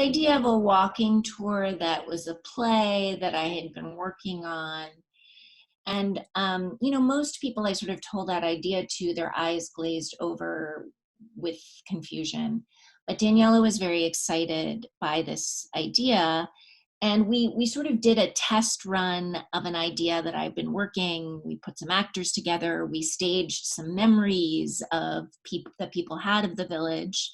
idea of a walking tour that was a play that I had been working on. And, most people I sort of told that idea to, their eyes glazed over with confusion. But Daniela was very excited by this idea. And we sort of did a test run of an idea that I've been working. We put some actors together. We staged some memories of people that people had of the village.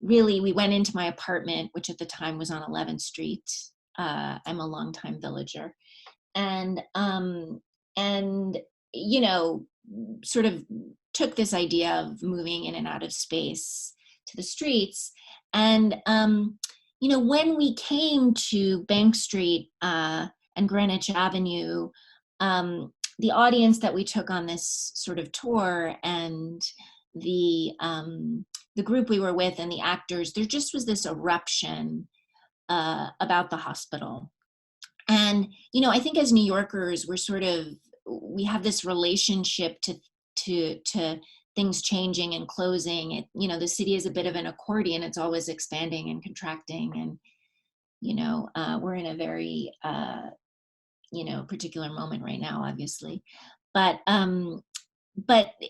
Really, we went into my apartment, which at the time was on 11th Street. I'm a longtime villager. And sort of took this idea of moving in and out of space to the streets. And when we came to Bank Street and Greenwich Avenue, the audience that we took on this sort of tour and the group we were with and the actors, there just was this eruption about the hospital. And, I think as New Yorkers, we have this relationship to things changing and closing. The city is a bit of an accordion. It's always expanding and contracting. And, we're in a very, particular moment right now, obviously. But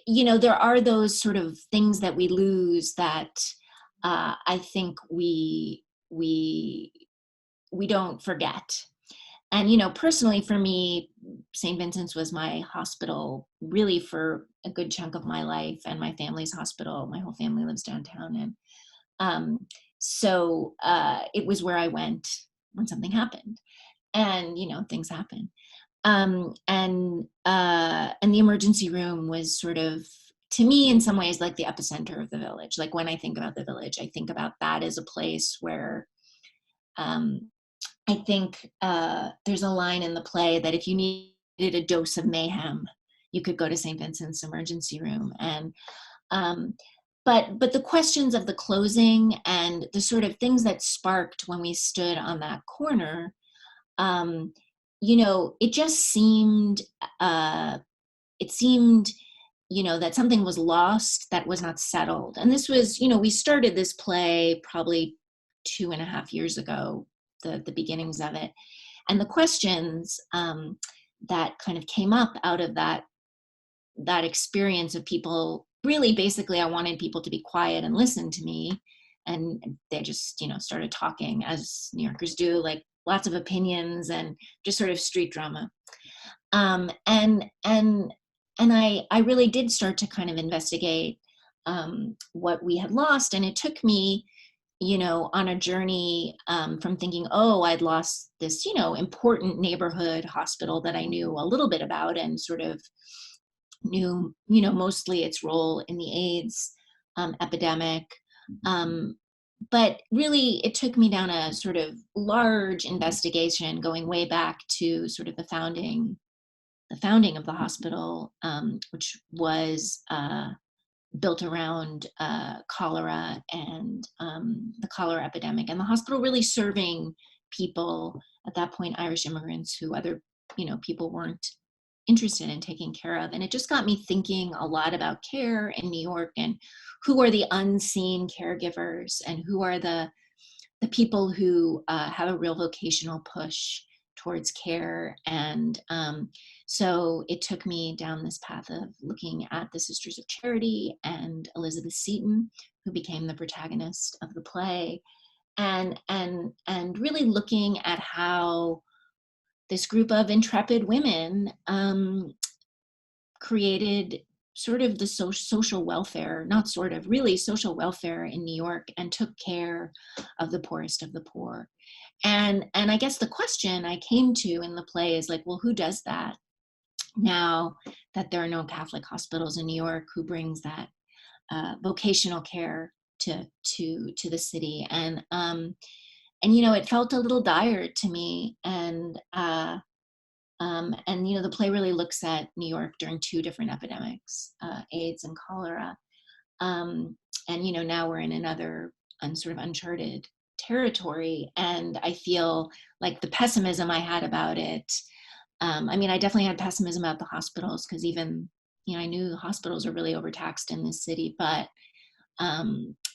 there are those sort of things that we lose that I think we don't forget. And, personally for me, St. Vincent's was my hospital really for a good chunk of my life, and my family's hospital. My whole family lives downtown. And so it was where I went when something happened. And, things happen. And the emergency room was sort of, to me, in some ways, like the epicenter of the village. Like when I think about the village, I think about that as a place where I think there's a line in the play that if you needed a dose of mayhem, you could go to St. Vincent's emergency room. And but the questions of the closing and the sort of things that sparked when we stood on that corner, it just seemed, that something was lost that was not settled. And this was, we started this play probably 2.5 years ago, the beginnings of it. And the questions that kind of came up out of that experience of people, really basically I wanted people to be quiet and listen to me. And they just, started talking, as New Yorkers do, like lots of opinions and just sort of street drama. And I really did start to kind of investigate what we had lost. And it took me, on a journey from thinking, I'd lost this, important neighborhood hospital that I knew a little bit about and sort of knew, mostly its role in the AIDS epidemic. But really, it took me down a sort of large investigation going way back to sort of the founding of the hospital, which was built around cholera and the cholera epidemic, and the hospital really serving people at that point, Irish immigrants who other people weren't interested in taking care of. And it just got me thinking a lot about care in New York, and who are the unseen caregivers, and who are the people who have a real vocational push towards care. And so it took me down this path of looking at the Sisters of Charity and Elizabeth Seton, who became the protagonist of the play, and really looking at how this group of intrepid women created sort of the social welfare, not sort of, really social welfare in New York, and took care of the poorest of the poor. And I guess the question I came to in the play is like, well, who does that now that there are no Catholic hospitals in New York? Who brings that vocational care to the city? And it felt a little dire to me. And the play really looks at New York during two different epidemics, AIDS and cholera. Now we're in another sort of uncharted territory. And I feel like the pessimism I had about it, I definitely had pessimism about the hospitals, because even, I knew hospitals are really overtaxed in this city, but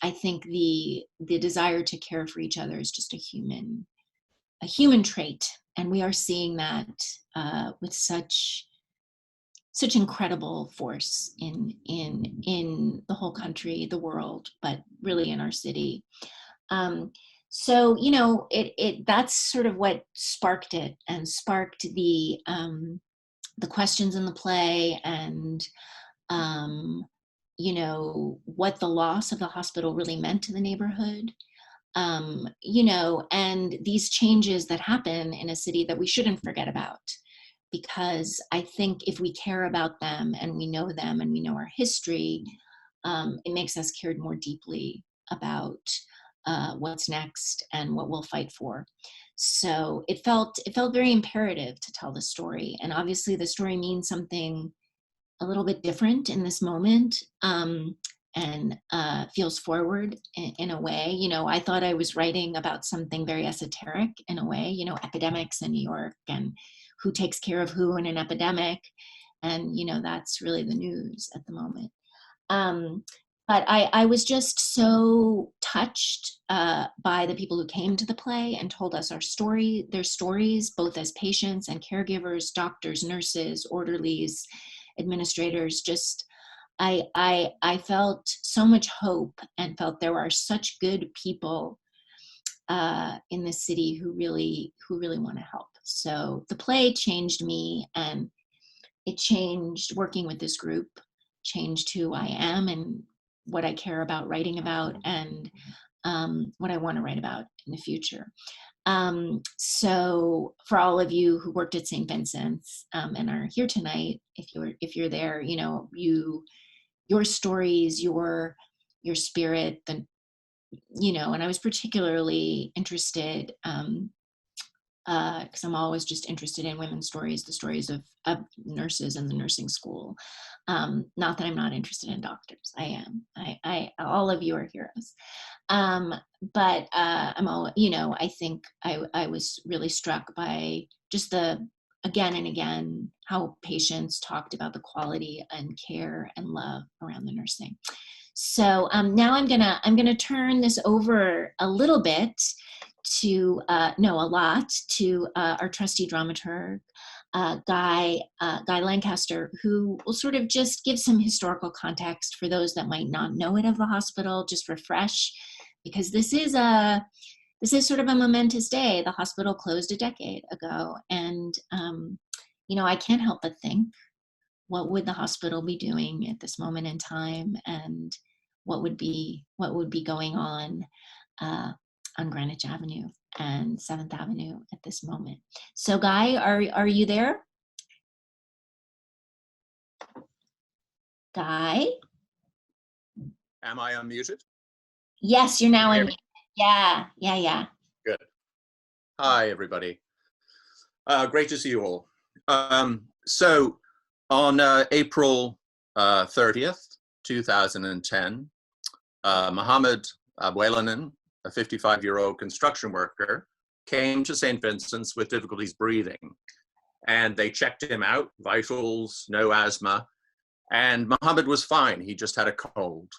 I think the desire to care for each other is just a human trait, and we are seeing that with such incredible force in the whole country, the world, but really in our city. So that's sort of what sparked it, and sparked the questions in the play, and what the loss of the hospital really meant to the neighborhood. And these changes that happen in a city that we shouldn't forget about, because I think if we care about them and we know them and we know our history, it makes us care more deeply about what's next and what we'll fight for. So it felt very imperative to tell the story, and obviously the story means something a little bit different in this moment, and feels forward in a way. I thought I was writing about something very esoteric in a way, epidemics in New York, and who takes care of who in an epidemic. And, that's really the news at the moment. But I was just so touched by the people who came to the play and told us their stories, both as patients and caregivers, doctors, nurses, orderlies, administrators. Just I felt so much hope, and felt there are such good people in the city who really want to help. So the play changed me, and it changed working with this group, changed who I am and what I care about writing about, and what I want to write about in the future. So for all of you who worked at St. Vincent's and are here tonight, if you're there, your stories, your spirit, and I was particularly interested, because I'm always just interested in women's stories, the stories of nurses in the nursing school. Not that I'm not interested in doctors. I am. I all of you are heroes. But I'm all, I think I was really struck by just again and again, how patients talked about the quality and care and love around the nursing. So now I'm gonna turn this over a little bit to to our trusty dramaturg, Guy Lancaster, who will sort of just give some historical context for those that might not know it of the hospital, just refresh, because this is sort of a momentous day. The hospital closed a decade ago, and I can't help but think, what would the hospital be doing at this moment in time, and what would be going on Greenwich Avenue and 7th Avenue at this moment. So Guy, are you there? Guy? Am I unmuted? Yes, you're now unmuted. Yeah. Good. Hi, everybody. Great to see you all. So on April 30th, 2010, Mohammed Abuelanin, a 55-year-old construction worker, came to St. Vincent's with difficulties breathing. And they checked him out, vitals, no asthma, and Mohammed was fine. He just had a cold.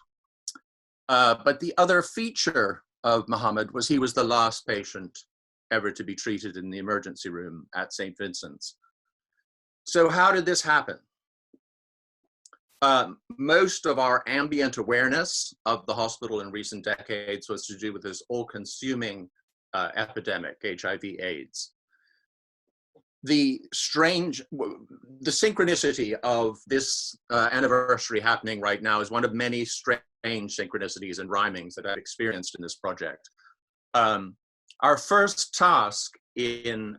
But the other feature of Mohammed was he was the last patient ever to be treated in the emergency room at St. Vincent's. So how did this happen? Most of our ambient awareness of the hospital in recent decades was to do with this all-consuming epidemic, HIV/AIDS. The synchronicity of this anniversary happening right now is one of many strange synchronicities and rhymings that I've experienced in this project. Our first task in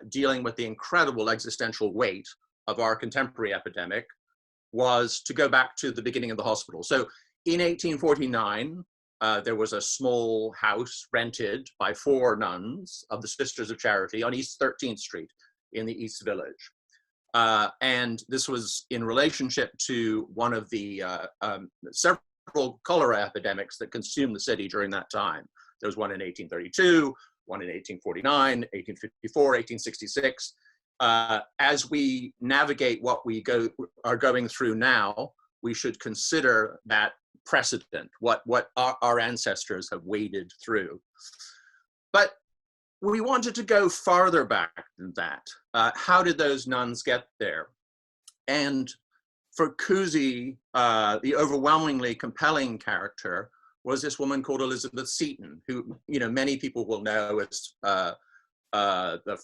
dealing with the incredible existential weight of our contemporary epidemic was to go back to the beginning of the hospital. So in 1849, there was a small house rented by 4 nuns of the Sisters of Charity on East 13th Street in the East Village. And this was in relationship to one of the several cholera epidemics that consumed the city during that time. There was one in 1832, one in 1849, 1854, 1866. As we navigate what we are going through now, we should consider that precedent, what our ancestors have waded through. But we wanted to go farther back than that. How did those nuns get there? And for Cousy, the overwhelmingly compelling character was this woman called Elizabeth Seton, who, you know, many people will know as the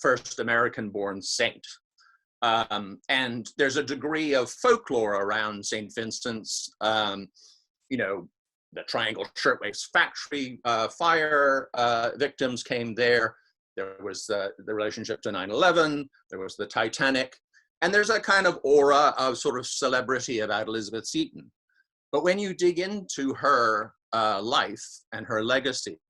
first American-born saint. And there's a degree of folklore around St. Vincent's, you know, the Triangle Shirtwaist Factory fire victims came there. There was the relationship to 9/11, there was the Titanic, and there's a kind of aura of sort of celebrity about Elizabeth Seton. But when you dig into her life and her legacy,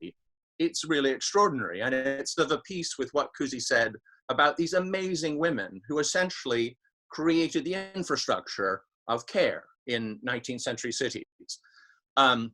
it's really extraordinary. And it's of a piece with what Cousy said about these amazing women who essentially created the infrastructure of care in 19th century cities. But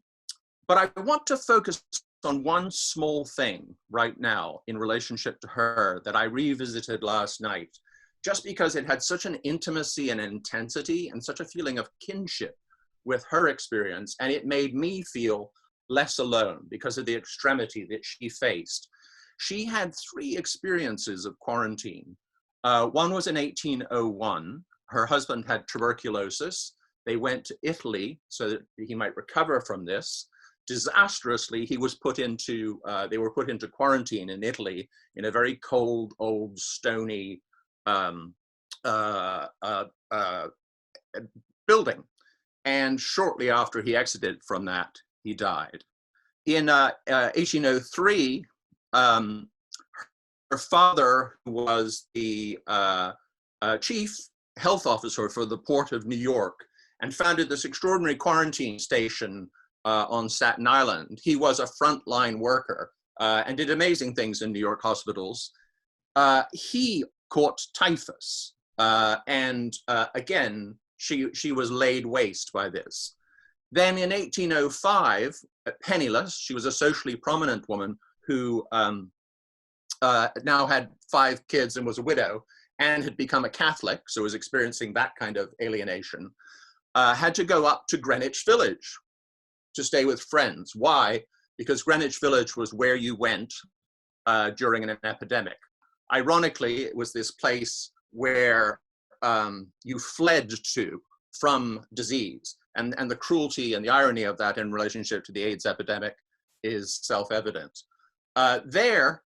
I want to focus on one small thing right now in relationship to her that I revisited last night, just because it had such an intimacy and intensity and such a feeling of kinship with her experience, and it made me feel less alone because of the extremity that she faced. She had 3 experiences of quarantine. One was in 1801. Her husband had tuberculosis. They went to Italy so that he might recover from this. Disastrously, he was put into, they were put into quarantine in Italy in a very cold, old, stony building. And shortly after he exited from that, he died. In 1803, her father, who was the chief health officer for the Port of New York, and founded this extraordinary quarantine station on Staten Island. He was a frontline worker and did amazing things in New York hospitals. He caught typhus, and again, she was laid waste by this. Then in 1805, penniless, she was a socially prominent woman who now had 5 kids and was a widow and had become a Catholic, so was experiencing that kind of alienation, had to go up to Greenwich Village to stay with friends. Why? Because Greenwich Village was where you went during an epidemic. Ironically, it was this place where you fled to from disease. And the cruelty and the irony of that in relationship to the AIDS epidemic is self-evident. There,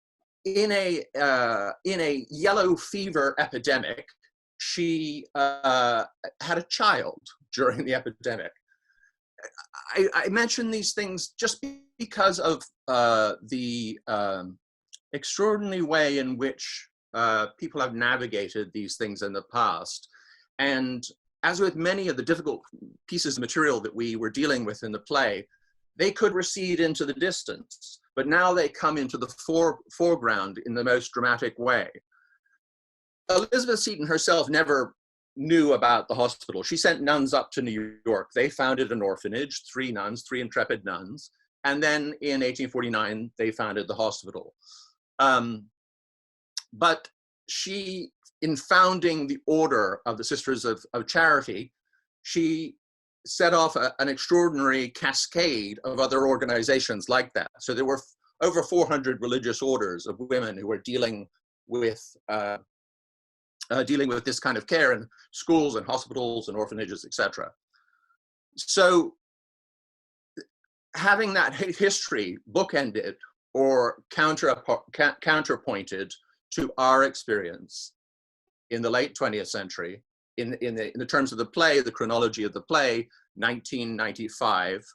in a yellow fever epidemic, she had a child during the epidemic. I mention these things just because of the extraordinary way in which people have navigated these things in the past. And as with many of the difficult pieces of material that we were dealing with in the play, they could recede into the distance, but now they come into the foreground in the most dramatic way. Elizabeth Seton herself never knew about the hospital. She sent nuns up to New York. They founded an orphanage, 3 nuns, 3 intrepid nuns. And then in 1849, they founded the hospital. But she, in founding the Order of the Sisters of Charity, she set off an extraordinary cascade of other organizations like that. So there were over 400 religious orders of women who were dealing with this kind of care in schools and hospitals and orphanages, etc. So having that history bookended or counterpointed to our experience in the late 20th century, in the terms of the play, the chronology of the play, 1995,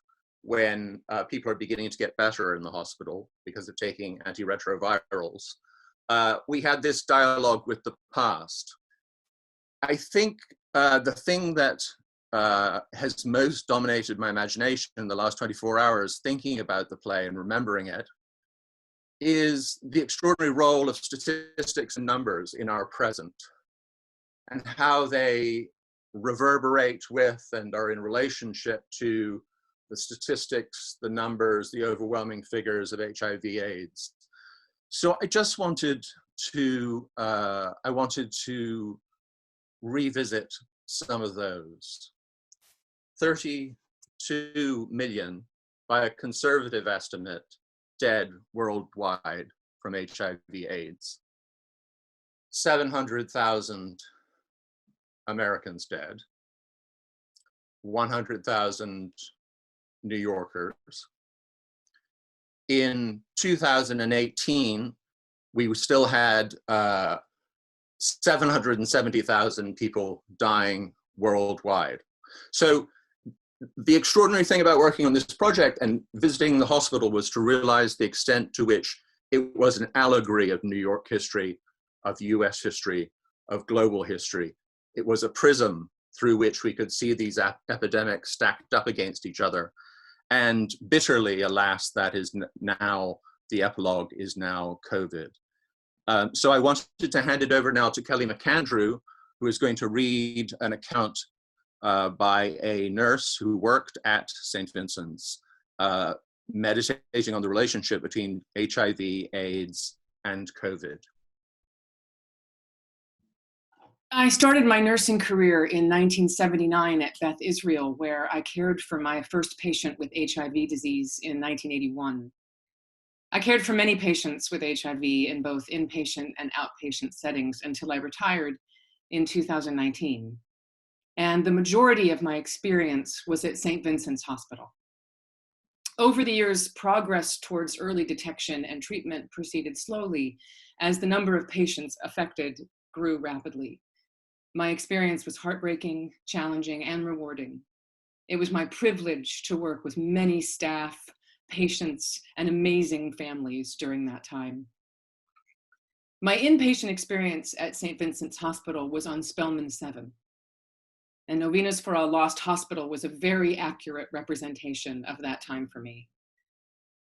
when people are beginning to get better in the hospital because of taking antiretrovirals, we had this dialogue with the past. I think the thing that has most dominated my imagination in the last 24 hours thinking about the play and remembering it is the extraordinary role of statistics and numbers in our present, and how they reverberate with and are in relationship to the statistics, the numbers, the overwhelming figures of HIV/AIDS. So I just wanted to, revisit some of those. 30 2 million, by a conservative estimate, dead worldwide from HIV/AIDS. 700,000 Americans dead, 100,000 New Yorkers. In 2018, we still had 770,000 people dying worldwide. So the extraordinary thing about working on this project and visiting the hospital was to realize the extent to which it was an allegory of New York history, of US history, of global history. It was a prism through which we could see these epidemics stacked up against each other. And bitterly, alas, that is now, the epilogue is now COVID. So I wanted to hand it over now to Kelly McAndrew, who is going to read an account by a nurse who worked at St. Vincent's, meditating on the relationship between HIV, AIDS, and COVID. I started my nursing career in 1979 at Beth Israel, where I cared for my first patient with HIV disease in 1981. I cared for many patients with HIV in both inpatient and outpatient settings until I retired in 2019. And the majority of my experience was at St. Vincent's Hospital. Over the years, progress towards early detection and treatment proceeded slowly as the number of patients affected grew rapidly. My experience was heartbreaking, challenging, and rewarding. It was my privilege to work with many staff, patients, and amazing families during that time. My inpatient experience at St. Vincent's Hospital was on Spelman 7. And Novenas for a Lost Hospital was a very accurate representation of that time for me.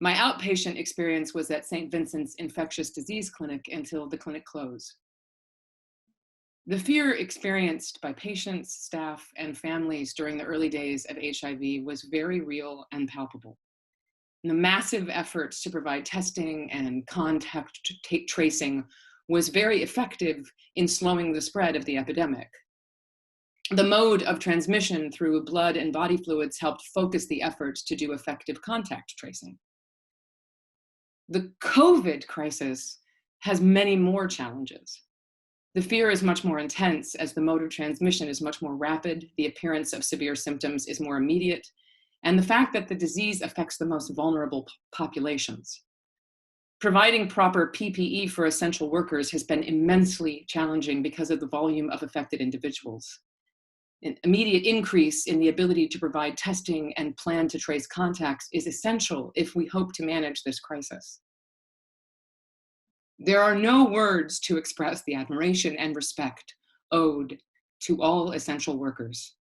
My outpatient experience was at St. Vincent's Infectious Disease Clinic until the clinic closed. The fear experienced by patients, staff, and families during the early days of HIV was very real and palpable. And the massive efforts to provide testing and contact tracing was very effective in slowing the spread of the epidemic. The mode of transmission through blood and body fluids helped focus the efforts to do effective contact tracing. The COVID crisis has many more challenges. The fear is much more intense as the mode of transmission is much more rapid, the appearance of severe symptoms is more immediate, and the fact that the disease affects the most vulnerable populations. Providing proper PPE for essential workers has been immensely challenging because of the volume of affected individuals. An immediate increase in the ability to provide testing and plan to trace contacts is essential if we hope to manage this crisis. There are no words to express the admiration and respect owed to all essential workers.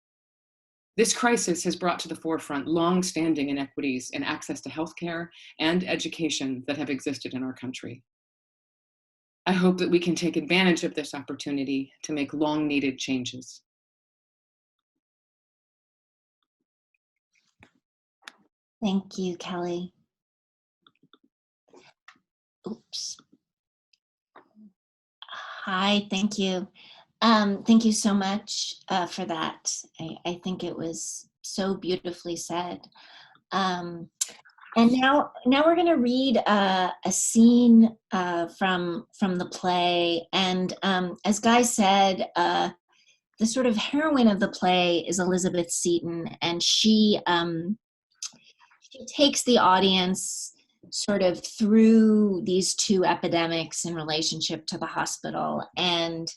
This crisis has brought to the forefront long-standing inequities in access to healthcare and education that have existed in our country. I hope that we can take advantage of this opportunity to make long-needed changes. Thank you, Kelly. Oops. Hi, thank you. Thank you so much for that. I think it was so beautifully said. And now we're going to read a scene from the play. And as Guy said, the sort of heroine of the play is Elizabeth Seton, and she takes the audience sort of through these two epidemics in relationship to the hospital. And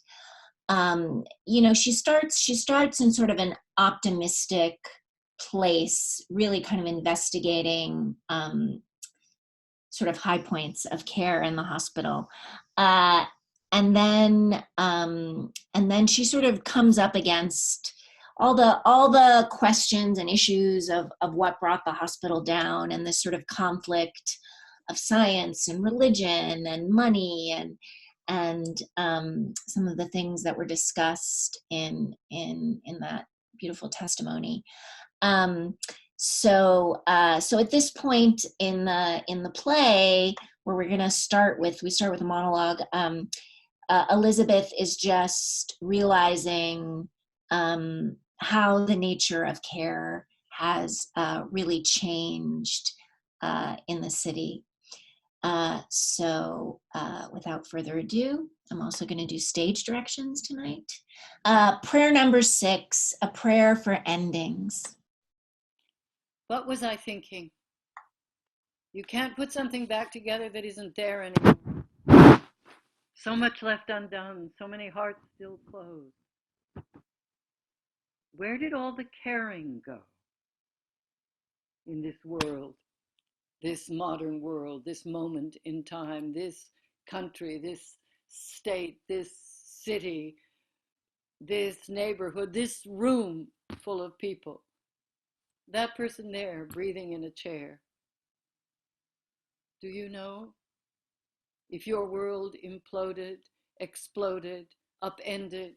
you know, she starts in sort of an optimistic place, really kind of investigating sort of high points of care in the hospital. And then she sort of comes up against all the questions and issues of what brought the hospital down, and this sort of conflict of science and religion and money and some of the things that were discussed in that beautiful testimony. So at this point in the play, where we start with a monologue, Elizabeth is just realizing how the nature of care has really changed in the city. So without further ado, I'm also going to do stage directions tonight. Prayer number 6, a prayer for endings. What was I thinking? You can't put something back together that isn't there anymore. So much left undone, so many hearts still closed. Where did all the caring go in this world, this modern world, this moment in time, this country, this state, this city, this neighborhood, this room full of people? That person there breathing in a chair. Do you know? If your world imploded, exploded, upended,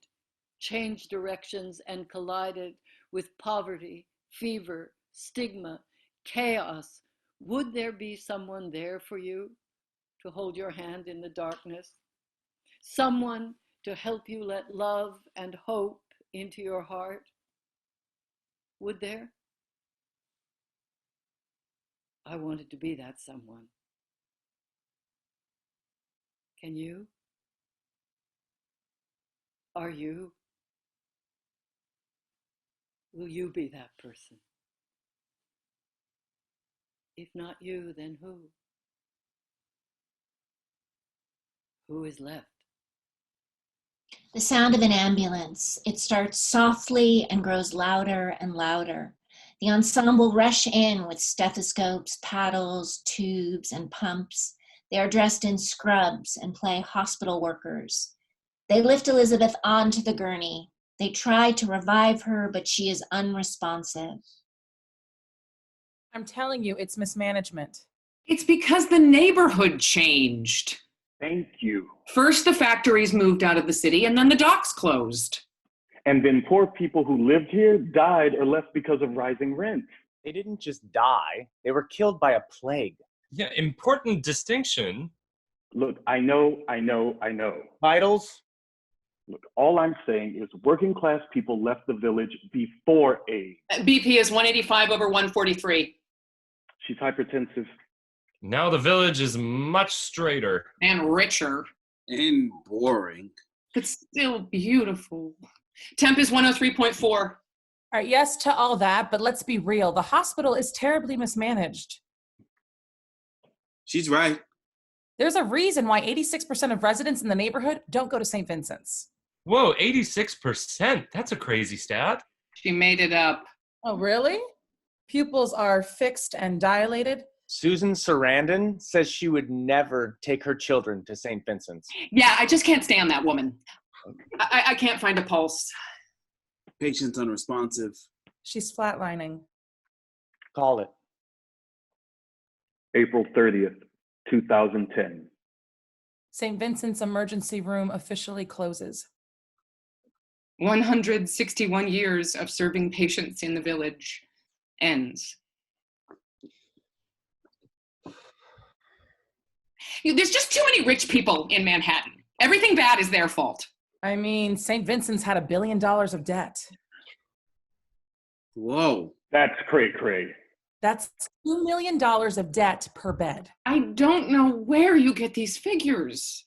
changed directions and collided with poverty, fever, stigma, chaos, would there be someone there for you to hold your hand in the darkness? Someone to help you let love and hope into your heart? Would there? I wanted to be that someone. Can you? Are you? Will you be that person? If not you, then who? Who is left? The sound of an ambulance. It starts softly and grows louder and louder. The ensemble rush in with stethoscopes, paddles, tubes, and pumps. They are dressed in scrubs and play hospital workers. They lift Elizabeth onto the gurney. They try to revive her, but she is unresponsive. I'm telling you, it's mismanagement. It's because the neighborhood changed. Thank you. First, the factories moved out of the city, and then the docks closed. And then poor people who lived here died or left because of rising rents. They didn't just die, they were killed by a plague. Yeah, important distinction. Look, I know. Vitals? Look, all I'm saying is working class people left the village before AIDS. BP is 185 over 143. She's hypertensive. Now the village is much straighter. And richer. And boring. But still beautiful. Temp is 103.4. All right, yes to all that, but let's be real. The hospital is terribly mismanaged. She's right. There's a reason why 86% of residents in the neighborhood don't go to St. Vincent's. Whoa, 86%. That's a crazy stat. She made it up. Oh, really? Pupils are fixed and dilated. Susan Sarandon says she would never take her children to St. Vincent's. Yeah, I just can't stand that woman. I can't find a pulse. Patient's unresponsive. She's flatlining. Call it. April 30th, 2010. St. Vincent's emergency room officially closes. 161 years of serving patients in the village ends. There's just too many rich people in Manhattan. Everything bad is their fault. I mean, St. Vincent's had $1 billion of debt. Whoa. That's cray-cray. That's $2 million of debt per bed. I don't know where you get these figures.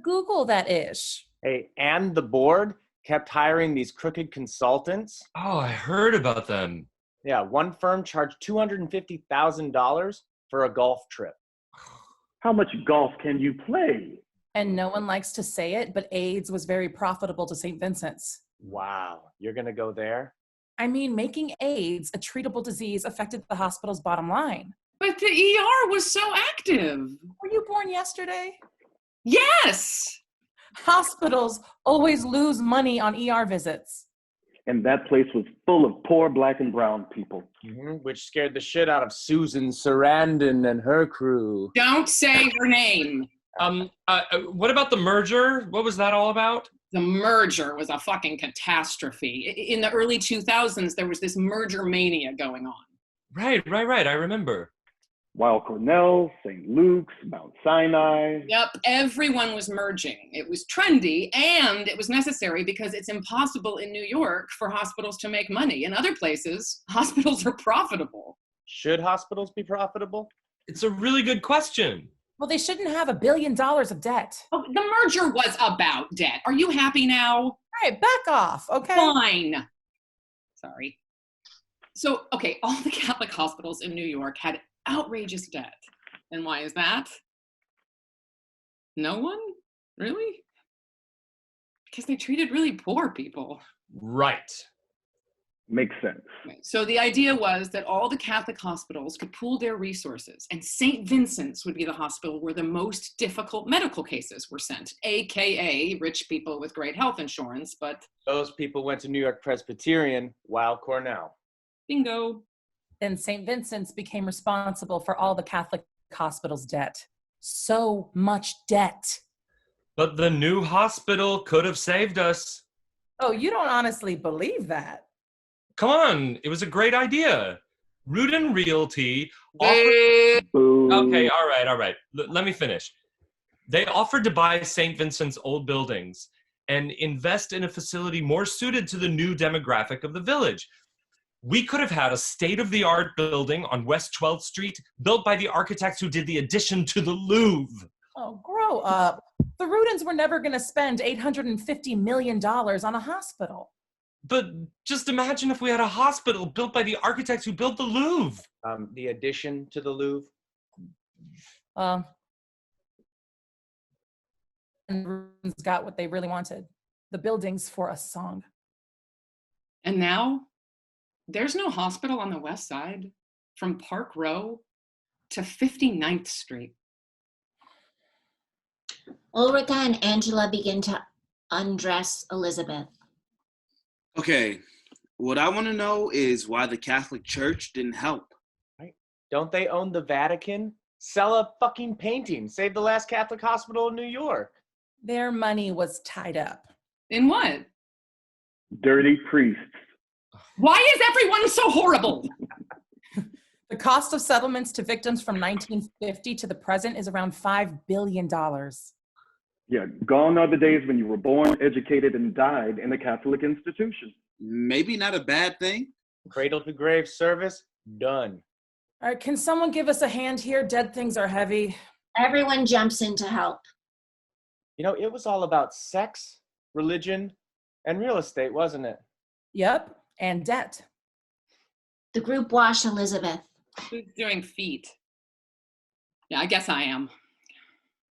Google that ish. Hey, and the board kept hiring these crooked consultants. Oh, I heard about them. Yeah, one firm charged $250,000 for a golf trip. How much golf can you play? And no one likes to say it, but AIDS was very profitable to St. Vincent's. Wow, you're gonna go there? I mean, making AIDS a treatable disease affected the hospital's bottom line. But the ER was so active. Were you born yesterday? Yes. Hospitals always lose money on ER visits. And that place was full of poor black and brown people. Which scared the shit out of Susan Sarandon and her crew. Don't say her name. What about the merger? What was that all about? The merger was a fucking catastrophe. In the early 2000s, there was this merger mania going on. Right. I remember. Weill Cornell, St. Luke's, Mount Sinai. Yep, everyone was merging. It was trendy and it was necessary because it's impossible in New York for hospitals to make money. In other places, hospitals are profitable. Should hospitals be profitable? It's a really good question. Well, they shouldn't have $1 billion of debt. Oh, the merger was about debt. Are you happy now? All right, back off, okay? Fine. Sorry. So, okay, all the Catholic hospitals in New York had outrageous debt. And why is that? No one? Really? Because they treated really poor people. Right. Makes sense. Right. So the idea was that all the Catholic hospitals could pool their resources, and St. Vincent's would be the hospital where the most difficult medical cases were sent, AKA rich people with great health insurance, but Those people went to New York Presbyterian, Weill Cornell. bingo. Then St. Vincent's became responsible for all the Catholic hospitals' debt. So much debt. But the new hospital could have saved us. Oh, you don't honestly believe that? Come on, it was a great idea. Rudin Realty offered... Boo. Okay, all right. Let me finish. They offered to buy St. Vincent's old buildings and invest in a facility more suited to the new demographic of the village. We could have had a state-of-the-art building on West 12th Street built by the architects who did the addition to the Louvre. Oh, grow up. The Rudins were never going to spend $850 million on a hospital. But just imagine if we had a hospital built by the architects who built the Louvre. The addition to the Louvre. And the Rudins got what they really wanted. The buildings for a song. And now there's no hospital on the west side from Park Row to 59th Street. Ulrika and Angela begin to undress Elizabeth. Okay, what I want to know is why the Catholic Church didn't help. Don't they own the Vatican? Sell a fucking painting. Save the last Catholic hospital in New York. Their money was tied up. In what? Dirty priests. Why is everyone so horrible? The cost of settlements to victims from 1950 to the present is around $5 billion. Yeah, gone are the days when you were born, educated, and died in a Catholic institution. Maybe not a bad thing. Cradle to grave service, done. All right, can someone give us a hand here? Dead things are heavy. Everyone jumps in to help. You know, it was all about sex, religion, and real estate, wasn't it? Yep, and debt. The group wash Elizabeth. Who's doing feet? Yeah, I guess I am.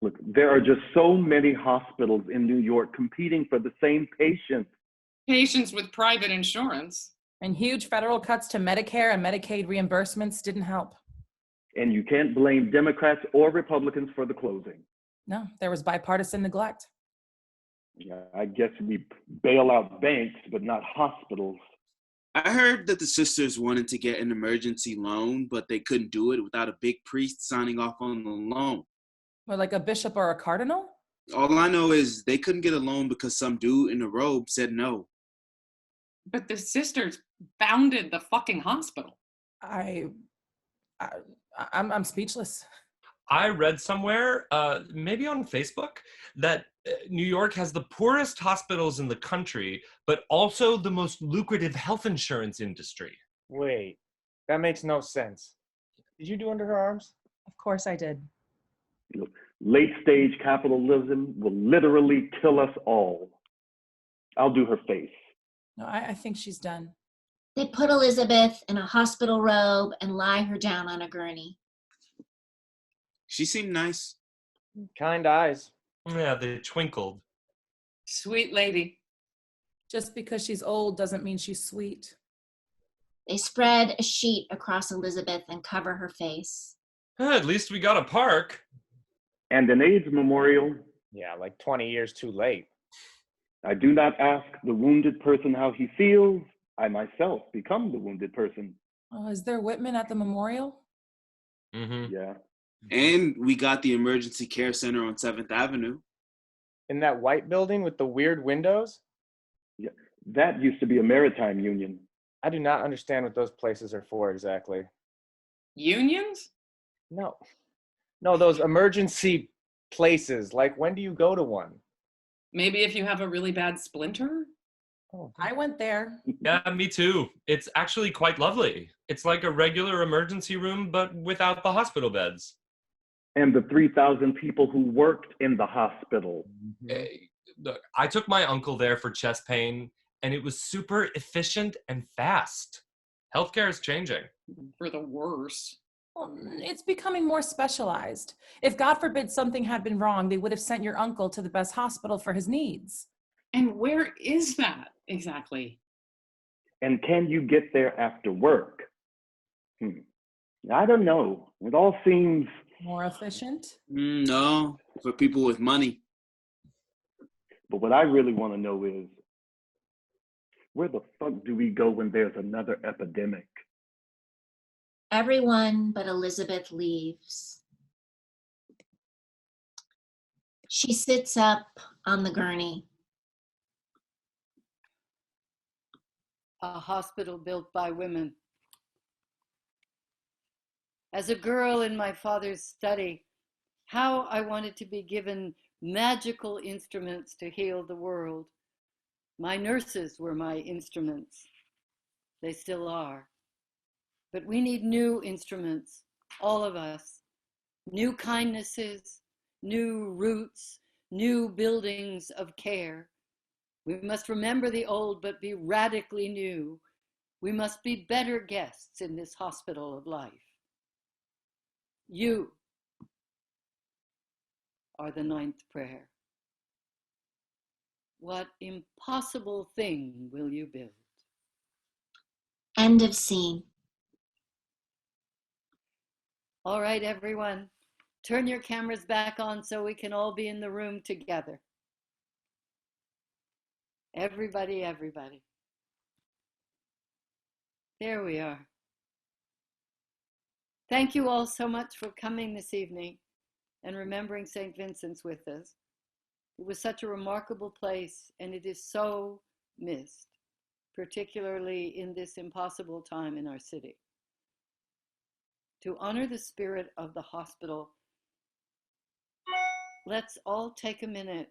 Look, there are just so many hospitals in New York competing for the same patients. Patients with private insurance. And huge federal cuts to Medicare and Medicaid reimbursements didn't help. And you can't blame Democrats or Republicans for the closing. No, there was bipartisan neglect. Yeah, I guess we bail out banks, but not hospitals. I heard that the sisters wanted to get an emergency loan, but they couldn't do it without a big priest signing off on the loan. Or like a bishop or a cardinal? All I know is they couldn't get a loan because some dude in a robe said no. But the sisters founded the fucking hospital. I'm speechless. I read somewhere, maybe on Facebook, that New York has the poorest hospitals in the country, but also the most lucrative health insurance industry. Wait, that makes no sense. Did you do Under Her Arms? Of course I did. Look, late-stage capitalism will literally kill us all. I'll do her face. No, I think she's done. They put Elizabeth in a hospital robe and lie her down on a gurney. She seemed nice. Kind eyes. Yeah, they twinkled. Sweet lady. Just because she's old doesn't mean she's sweet. They spread a sheet across Elizabeth and cover her face. At least we got a park. And an AIDS memorial. Yeah, like 20 years too late. I do not ask the wounded person how he feels. I myself become the wounded person. Oh, is there Whitman at the memorial? Mm-hmm. Yeah. And we got the emergency care center on 7th Avenue. In that white building with the weird windows? Yeah. That used to be a maritime union. I do not understand what those places are for exactly. Unions? No, no, those emergency places. Like, when do you go to one? Maybe if you have a really bad splinter? Oh, I went there. Yeah, me too. It's actually quite lovely. It's like a regular emergency room, but without the hospital beds. And the 3,000 people who worked in the hospital. Eh, Look, I took my uncle there for chest pain, and it was super efficient and fast. Healthcare is changing. For the worse. Well, it's becoming more specialized. If God forbid something had been wrong, they would have sent your uncle to the best hospital for his needs. And where is that exactly? And can you get there after work? I don't know. It all seems... More efficient? No, for people with money. But what I really want to know is, where the fuck do we go when there's another epidemic? Everyone but Elizabeth leaves. She sits up on the gurney. A hospital built by women. As a girl in my father's study, how I wanted to be given magical instruments to heal the world. My nurses were my instruments. They still are. But we need new instruments, all of us. New kindnesses, new roots, new buildings of care. We must remember the old, but be radically new. We must be better guests in this hospital of life. You are the ninth prayer. What impossible thing will you build? End of scene. All right, everyone, turn your cameras back on so we can all be in the room together. Everybody, everybody. There we are. Thank you all so much for coming this evening and remembering St. Vincent's with us. It was such a remarkable place, and it is so missed, particularly in this impossible time in our city. To honor the spirit of the hospital, let's all take a minute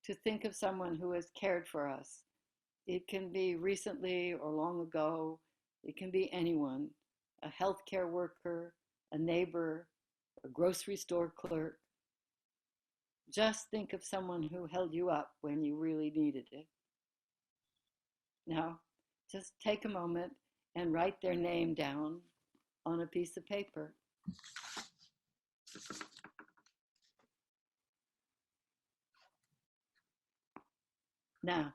to think of someone who has cared for us. It can be recently or long ago. It can be anyone, a healthcare worker, a neighbor, a grocery store clerk. Just think of someone who held you up when you really needed it. Now, just take a moment and write their name down on a piece of paper. Now,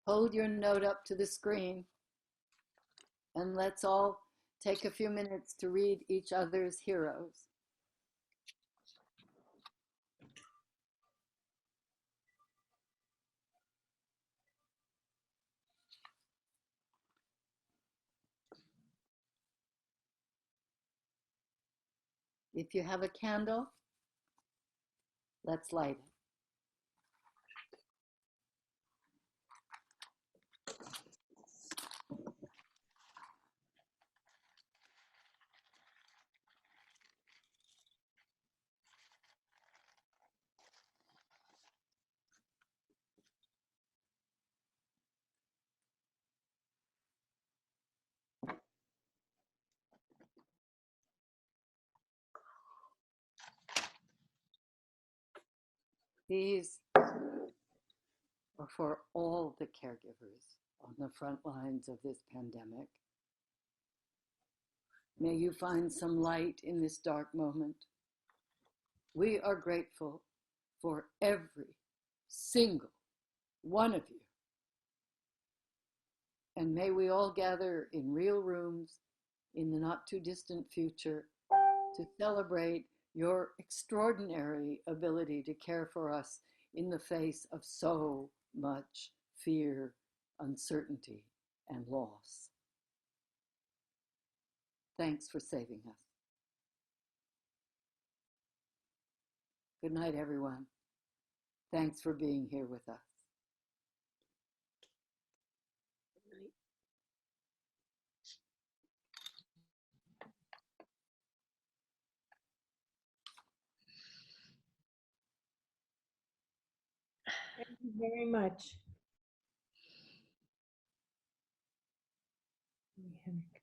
hold your note up to the screen and let's all take a few minutes to read each other's heroes. If you have a candle, let's light it. These are for all the caregivers on the front lines of this pandemic. May you find some light in this dark moment. We are grateful for every single one of you. And may we all gather in real rooms in the not too distant future to celebrate your extraordinary ability to care for us in the face of so much fear, uncertainty, and loss. Thanks for saving us. Good night, everyone. Thanks for being here with us. Thank you very much. Henrik.